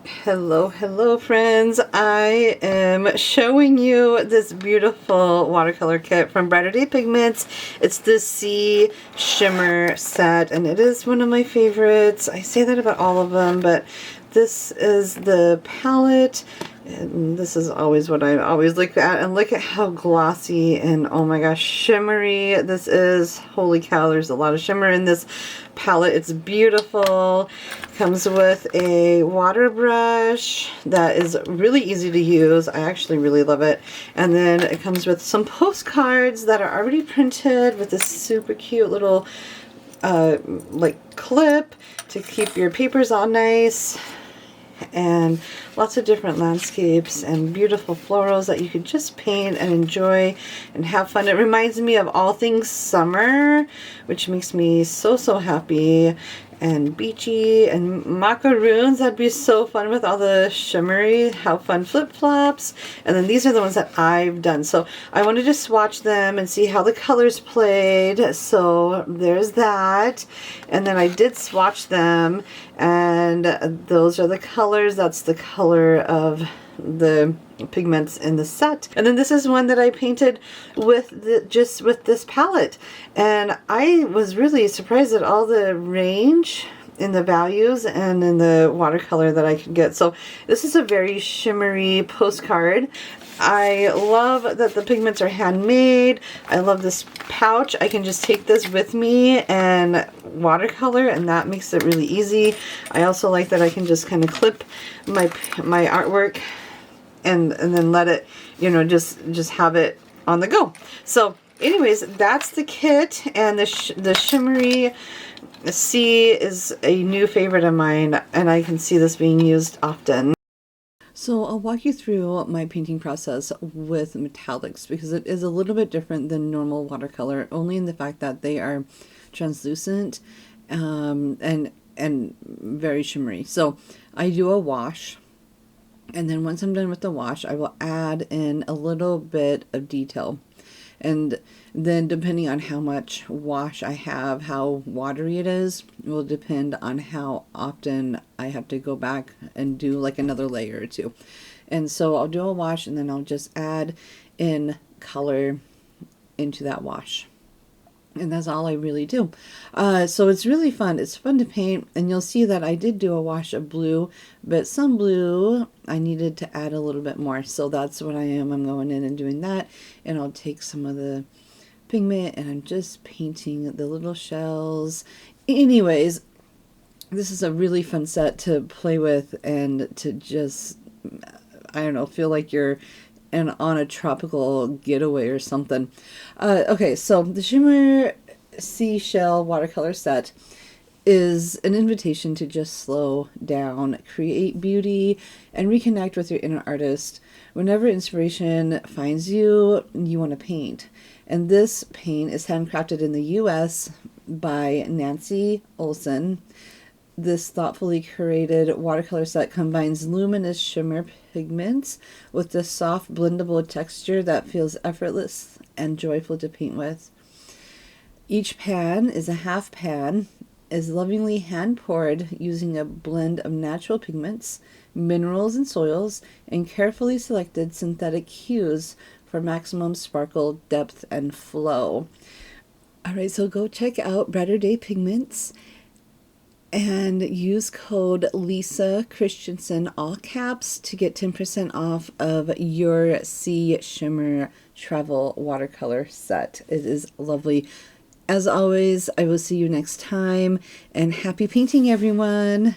Hello friends. I am showing you this beautiful watercolor kit from Brighten Pigments. It's the Sea Shimmer set, and it is one of my favorites. I say that about all of them, but this is the palette, and this is always what I always look at, and look at how glossy and oh my gosh, shimmery this is. Holy cow, there's a lot of shimmer in this palette. It's beautiful. Comes with a water brush that is really easy to use. I actually really love it. And then it comes with some postcards that are already printed with this super cute little like clip to keep your papers all nice, and lots of different landscapes and beautiful florals that you could just paint and enjoy and have fun. It reminds me of all things summer, which makes me so happy, and beachy, and macaroons. That'd be so fun with all the shimmery. How fun. Flip-flops. And then these are the ones that I've done. So I wanted to swatch them and see how the colors played. So there's that. And then I did swatch them, and those are the colors. That's the color of the pigments in the set. And then this is one that I painted with just with this palette, and I was really surprised at all the range in the values and in the watercolor that I could get. So this is a very shimmery postcard. I love that the pigments are handmade. I love this pouch. I can just take this with me and watercolor, and that makes it really easy. I also like that I can just kind of clip my artwork and then let it, you know, just have it on the go. So anyways, that's the kit, and the shimmery sea is a new favorite of mine, and I can see this being used often. So I'll walk you through my painting process with metallics, because it is a little bit different than normal watercolor, only in the fact that they are translucent and very shimmery. So I do a wash, and then once I'm done with the wash, I will add in a little bit of detail. And then depending on how much wash I have, how watery it is, will depend on how often I have to go back and do like another layer or two. And so I'll do a wash, and then I'll just add in color into that wash. And that's all I really do. So it's really fun. It's fun to paint, and you'll see that I did do a wash of blue, but some blue I needed to add a little bit more. So that's what I am. I'm going in and doing that, and I'll take some of the pigment, and I'm just painting the little shells. Anyways, this is a really fun set to play with and to just, I don't know, feel like you're on a tropical getaway or something. Okay, so the Shimmer Seashell watercolor set is an invitation to just slow down, create beauty, and reconnect with your inner artist. Whenever inspiration finds you, you want to paint. And this paint is handcrafted in the US by Nancy Olson. This thoughtfully curated watercolor set combines luminous shimmer pigments with the soft blendable texture that feels effortless and joyful to paint with. Each pan is a half pan, is lovingly hand poured using a blend of natural pigments, minerals and soils, and carefully selected synthetic hues for maximum sparkle, depth, and flow. Alright, so go check out Brighten Pigments and use code Lisa Christensen, all caps, to get 10% off of your Sea Shimmer travel watercolor set. It is lovely. As always, I will see you next time, and happy painting, everyone.